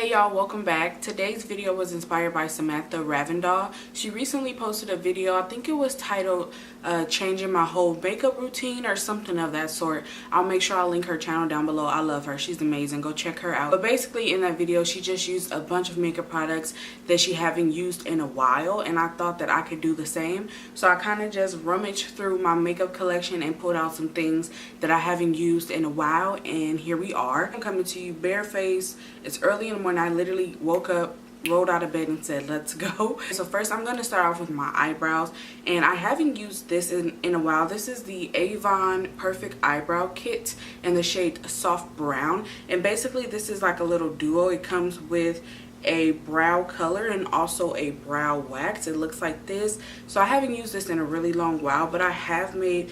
Hey y'all, welcome back. Today's video was inspired by Samantha Ravndahl. She recently posted a video, I think it was titled changing my whole makeup routine or something of that sort. I'll make sure I'll link her channel down below. I love her, she's amazing, go check her out. But basically in that video she just used a bunch of makeup products that she haven't used in a while, and I thought that I could do the same. So I kind of just rummaged through my makeup collection and pulled out some things that I haven't used in a while, and here we are. I'm coming to you barefaced. It's early in the morning. I literally woke up, rolled out of bed and said let's go. So first I'm going to start off with my eyebrows, and I haven't used this in a while. This is the Avon Perfect Eyebrow Kit in the shade Soft Brown, and basically this is like a little duo. It comes with a brow color and also a brow wax. It looks like this. So I haven't used this in a really long while, but I have made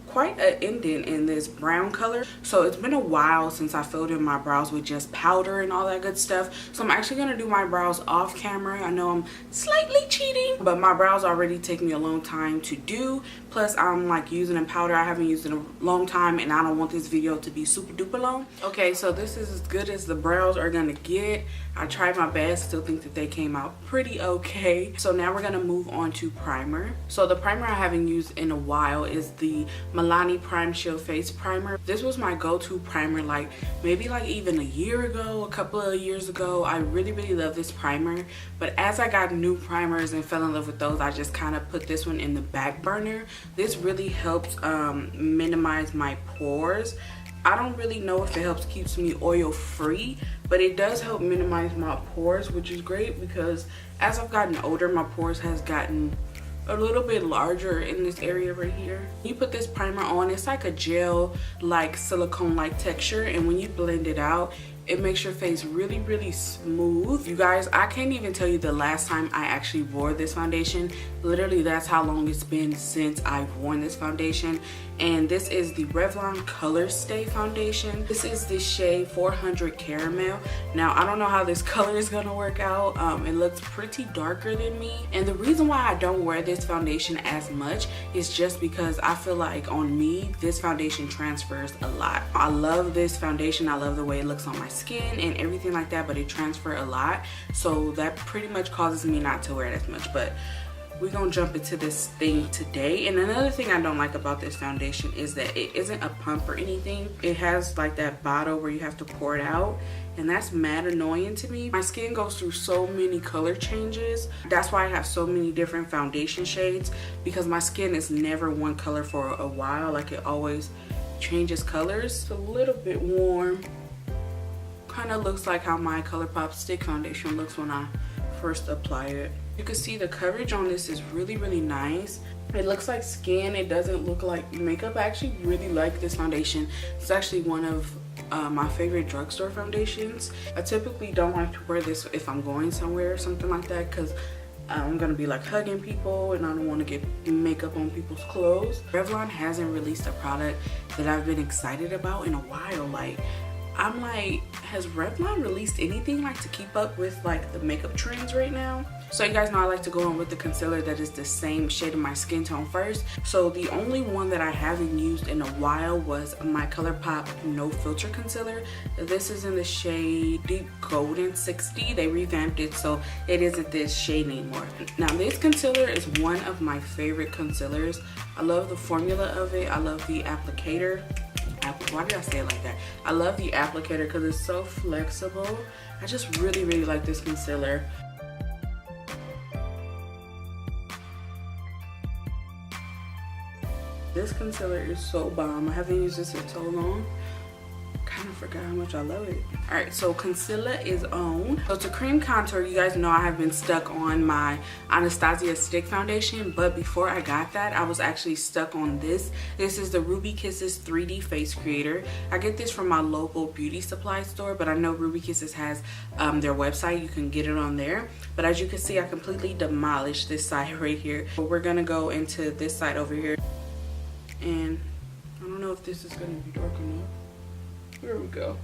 quite an indent in this brown color. So it's been a while since I filled in my brows with just powder and all that good stuff. So I'm actually going to do my brows off camera. I know I'm slightly cheating, but my brows already take me a long time to do. Plus I'm like using a powder I haven't used in a long time, and I don't want this video to be super duper long. Okay, so this is as good as the brows are gonna get. I tried my best, still think that they came out pretty okay. So now we're gonna move on to primer. So the primer I haven't used in a while is the Milani Prime Shield Face Primer. This was my go-to primer like maybe like even a year ago, a couple of years ago. I really love this primer, but as I got new primers and fell in love with those, I just kind of put this one in the back burner. This really helps minimize my pores. I don't really know if it helps keeps me oil free, but it does help minimize my pores, which is great because as I've gotten older, my pores has gotten a little bit larger in this area right here. You put this primer on, it's like a gel like silicone like texture, and when you blend it out, it makes your face really smooth. You guys, I can't even tell you the last time I actually wore this foundation. Literally, that's how long it's been since I've worn this foundation. And this is the Revlon Colorstay foundation. This is the shade 400 Caramel. Now, I don't know how this color is gonna work out. It looks pretty darker than me. And the reason why I don't wear this foundation as much is just because I feel like on me, this foundation transfers a lot. I love this foundation. I love the way it looks on my skin and everything like that, but it transfers a lot. So that pretty much causes me not to wear it as much. But we're gonna jump into this thing today. And another thing I don't like about this foundation is that it isn't a pump or anything. It has like that bottle where you have to pour it out, and that's mad annoying to me. My skin goes through so many color changes. That's why I have so many different foundation shades, because my skin is never one color for a while. Like, it always changes colors. It's a little bit warm. Kind of looks like how my Colourpop stick foundation looks when I first apply it. You can see the coverage on this is really nice. It looks like skin, it doesn't look like makeup. I actually really like this foundation. It's actually one of my favorite drugstore foundations. I typically don't like to wear this if I'm going somewhere or something like that, because I'm gonna be like hugging people and I don't want to get makeup on people's clothes. Revlon hasn't released a product that I've been excited about in a while. Like, I'm like, has Revlon released anything like to keep up with like the makeup trends right now? So you guys know I like to go in with the concealer that is the same shade of my skin tone first. So the only one that I haven't used in a while was my Colourpop No Filter Concealer. This is in the shade Deep Golden 60. They revamped it, so it isn't this shade anymore. Now, this concealer is one of my favorite concealers. I love the formula of it. I love the applicator. Why did I say it like that? I love the applicator because it's so flexible. I just really like this concealer. This concealer is so bomb. I haven't used this in so long. Kind of forgot how much I love it. Alright, so concealer is on. So to cream contour, you guys know I have been stuck on my Anastasia stick foundation, but before I got that, I was actually stuck on this. This is the Ruby Kisses 3D Face Creator. I get this from my local beauty supply store, but I know Ruby Kisses has their website. You can get it on there. But as you can see, I completely demolished this side right here. But we're gonna go into this side over here. And I don't know if this is gonna be dark enough. Here we go.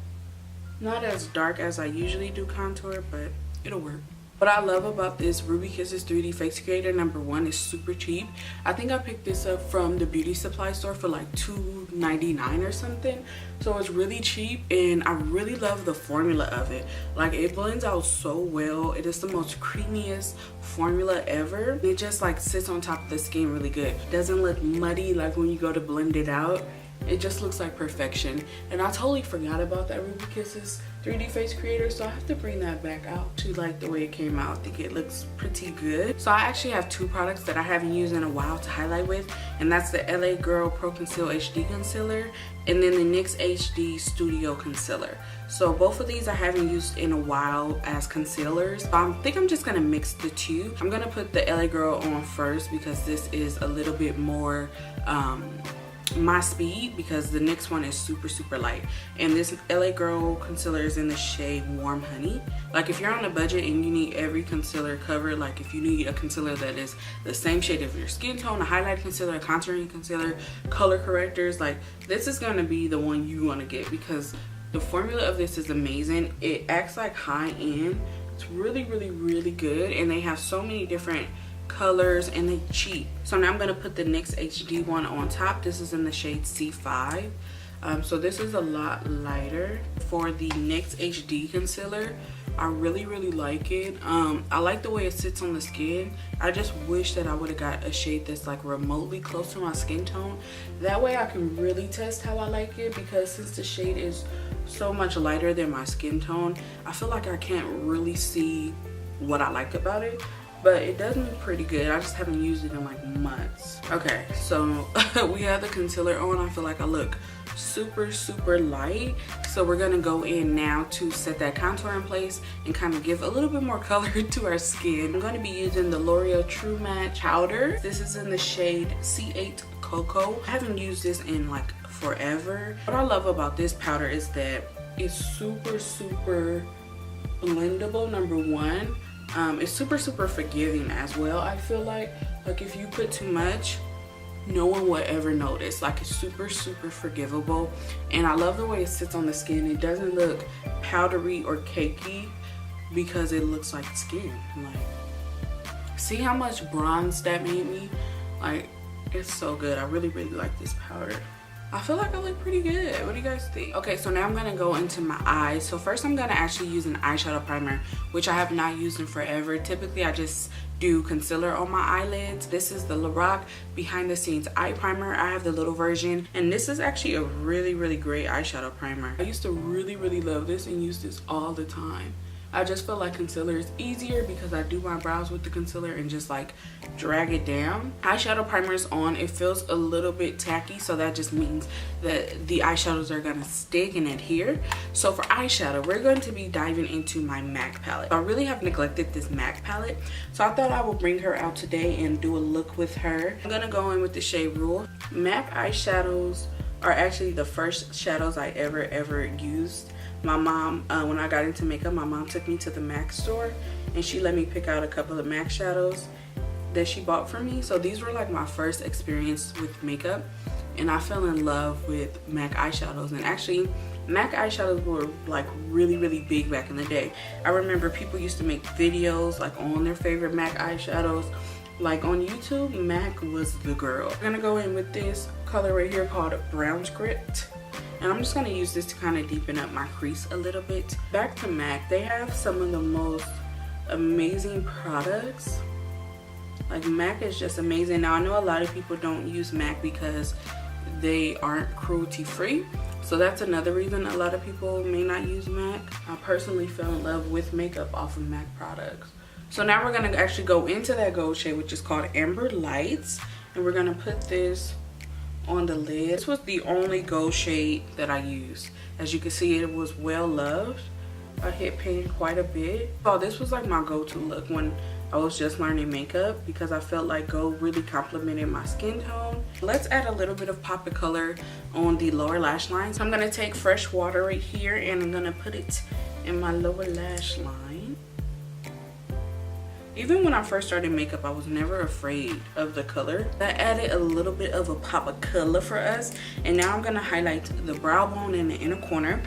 Not as dark as I usually do contour, but it'll work. What I love about this Ruby Kisses 3D Face Creator, number one, is super cheap. I think I picked this up from the beauty supply store for like $2.99 or something. So it's really cheap, and I really love the formula of it. Like, it blends out so well. It is the most creamiest formula ever. It just like sits on top of the skin really good. Doesn't look muddy like when you go to blend it out. It just looks like perfection. And I totally forgot about that Ruby Kisses 3D Face Creator, so I have to bring that back out to like the way it came out. I think it looks pretty good. So I actually have two products that I haven't used in a while to highlight with, and that's the LA Girl Pro Conceal HD Concealer and then the NYX HD Studio Concealer. So both of these I haven't used in a while as concealers. So I think I'm just gonna mix the two. I'm gonna put the LA Girl on first because this is a little bit more my speed, because the next one is super light, and this LA Girl concealer is in the shade Warm Honey. Like, if you're on a budget and you need every concealer covered, like if you need a concealer that is the same shade of your skin tone, a highlight concealer, a contouring concealer, color correctors, like this is going to be the one you want to get, because the formula of this is amazing. It acts like high end. It's really good, and they have so many different colors and they cheap. So now I'm going to put the NYX HD one on top. This is in the shade C5. So this is a lot lighter. For the NYX HD concealer, I really like it. I like the way it sits on the skin. I just wish that I would have got a shade that's like remotely close to my skin tone. That way I can really test how I like it, because since the shade is so much lighter than my skin tone, I feel like I can't really see what I like about it. But it does look pretty good. I just haven't used it in like months. Okay, so we have the concealer on. I feel like I look super light. So we're gonna go in now to set that contour in place and kind of give a little bit more color to our skin. I'm gonna be using the L'Oreal True Match powder. This is in the shade C8 Cocoa. I haven't used this in like forever. What I love about this powder is that it's super blendable, number one. It's super forgiving as well. I feel like if you put too much, no one will ever notice. Like, it's super forgivable, and I love the way it sits on the skin. It doesn't look powdery or cakey because it looks like skin. Like, see how much bronze that made me? Like, it's so good. I really like this powder. I feel like I look pretty good. What do you guys think? Okay, so now I'm gonna go into my eyes. So first I'm gonna actually use an eyeshadow primer, which I have not used in forever. Typically I just do concealer on my eyelids. This is the Lorac Behind the Scenes Eye Primer. I have the little version, and this is actually a really great eyeshadow primer. I used to really love this and use this all the time. I just feel like concealer is easier because I do my brows with the concealer and just like drag it down. Eyeshadow primer is on. It feels a little bit tacky, so that just means that the eyeshadows are gonna stick and adhere. So for eyeshadow, we're going to be diving into my MAC palette. I really have neglected this MAC palette, so I thought I would bring her out today and do a look with her. I'm gonna go in with the shade Rule. MAC eyeshadows are actually the first shadows I ever used. My mom, when I got into makeup, my mom took me to the MAC store and she let me pick out a couple of MAC shadows that she bought for me. So these were like my first experience with makeup, and I fell in love with MAC eyeshadows. And actually, MAC eyeshadows were like really big back in the day. I remember people used to make videos like on their favorite MAC eyeshadows. Like on YouTube, MAC was the girl. I'm gonna go in with this color right here called Brown Script. And I'm just going to use this to kind of deepen up my crease a little bit. Back to MAC, they have some of the most amazing products. Like, MAC is just amazing. Now, I know a lot of people don't use MAC because they aren't cruelty free. So that's another reason a lot of people may not use MAC. I personally fell in love with makeup off of MAC products. So now we're going to actually go into that gold shade, which is called Amber Lights. And we're going to put this on the lid. This was the only gold shade that I used. As you can see, it was well loved. I hit pan quite a bit. So this was like my go-to look when I was just learning makeup, because I felt like gold really complemented my skin tone. Let's add a little bit of pop of color on the lower lash line. So I'm gonna take fresh water right here and I'm gonna put it in my lower lash line. Even when I first started makeup, I was never afraid of the color. That added a little bit of a pop of color for us. And now I'm gonna highlight the brow bone in the inner corner.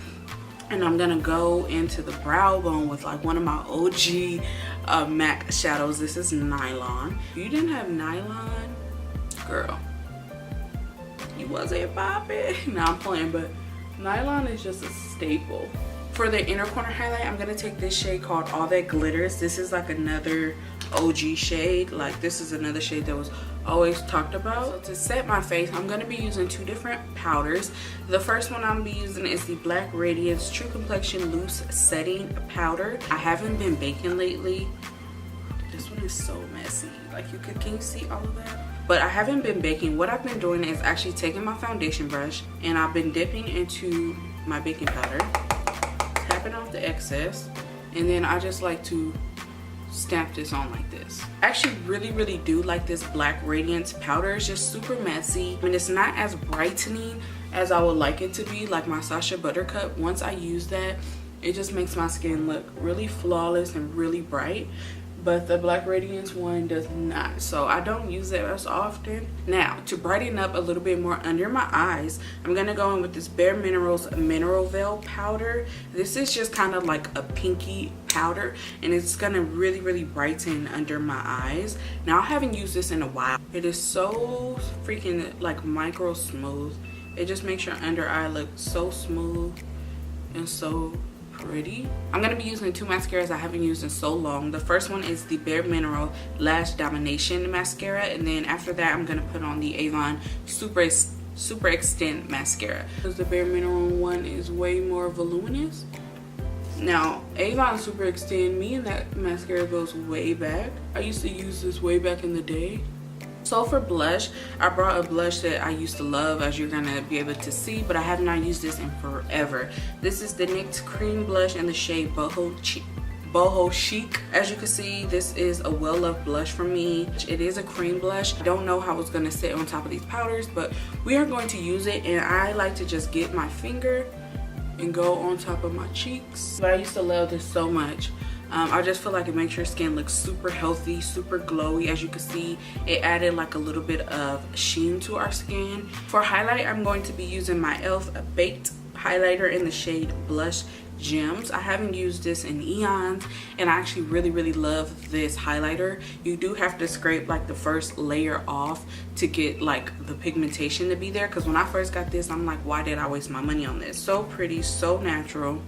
And I'm gonna go into the brow bone with like one of my OG MAC shadows. This is Nylon. If you didn't have Nylon, girl, you wasn't popping. Nah, I'm playing, but Nylon is just a staple. For the inner corner highlight, I'm gonna take this shade called All That Glitters. This is like another OG shade. Like, this is another shade that was always talked about. So to set my face, I'm gonna be using two different powders. The first one I'm gonna be using is the Black Radiance True Complexion Loose Setting Powder. I haven't been baking lately. This one is so messy. Like, can you see all of that? But I haven't been baking. What I've been doing is actually taking my foundation brush and I've been dipping into my baking powder, tapping off the excess, and then I just like to stamp this on like this. I actually really do like this Black Radiance powder. It's just super messy. I mean, it's not as brightening as I would like it to be, like my Sacha Buttercup. Once I use that, it just makes my skin look really flawless and really bright. But the Black Radiance one does not, so I don't use it as often. Now, to brighten up a little bit more under my eyes, I'm gonna go in with this Bare Minerals Mineral Veil powder. This is just kind of like a pinky powder, and it's gonna really brighten under my eyes. Now, I haven't used this in a while. It is so freaking like micro smooth. It just makes your under eye look so smooth and so pretty. I'm gonna be using two mascaras I haven't used in so long. The first one is the Bare Mineral Lash Domination mascara, and then after that I'm gonna put on the Avon Super Extend mascara, because the Bare Mineral one is way more voluminous. Now, Avon Super Extend, me and that mascara goes way back. I used to use this way back in the day. So for blush, I brought a blush that I used to love, as you're gonna be able to see, but I have not used this in forever. This is the NYX Cream Blush in the shade Boho Chic. As you can see, this is a well-loved blush for me. It is a cream blush. I don't know how it's gonna sit on top of these powders, but we are going to use it, and I like to just get my finger and go on top of my cheeks. But I used to love this so much. I just feel like it makes your skin look super healthy, super glowy. As you can see, it added like a little bit of sheen to our skin. For highlight, I'm going to be using my e.l.f. Baked highlighter in the shade Blush Gems. I haven't used this in eons, and I actually really love this highlighter. You do have to scrape like the first layer off to get like the pigmentation to be there, because when I first got this, I'm like, why did I waste my money on this? So pretty, so natural.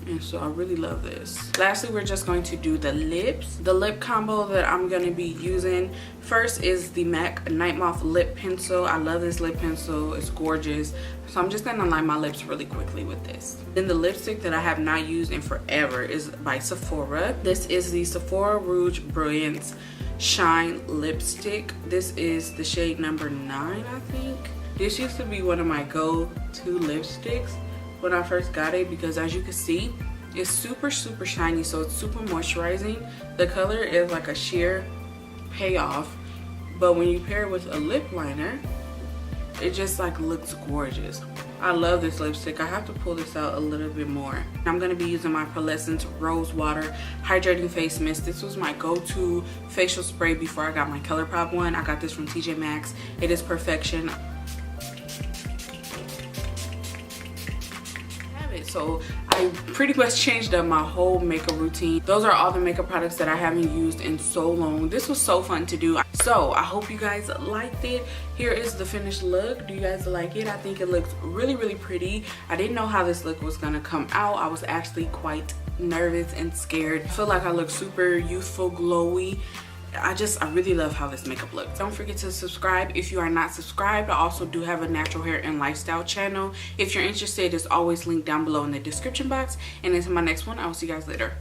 And so I really love this. Lastly, we're just going to do the lips. The lip combo that I'm going to be using first is the MAC Night Moth Lip Pencil. I love this lip pencil. It's gorgeous. So I'm just going to line my lips really quickly with this. Then the lipstick that I have not used in forever is by Sephora. This is the Sephora Rouge Brilliance Shine Lipstick. This is the shade number 9, I think. This used to be one of my go-to lipsticks when I first got it, because as you can see, it's super shiny, so it's super moisturizing. The color is like a sheer payoff, but when you pair it with a lip liner, it just like looks gorgeous. I love this lipstick. I have to pull this out a little bit more. I'm going to be using my Pearlescent Rose Water Hydrating Face Mist. This was my go-to facial spray before I got my Colourpop one. I got this from TJ Maxx. It is perfection. So I pretty much changed up my whole makeup routine. Those are all the makeup products that I haven't used in so long. This was so fun to do. So I hope you guys liked it. Here is the finished look. Do you guys like it? I think it looks really pretty. I didn't know how this look was gonna come out. I was actually quite nervous and scared. I feel like I look super youthful, glowy. I really love how this makeup looks. Don't forget to subscribe if you are not subscribed. I also do have a natural hair and lifestyle channel. If you're interested, it's always linked down below in the description box. And until my next one, I will see you guys later.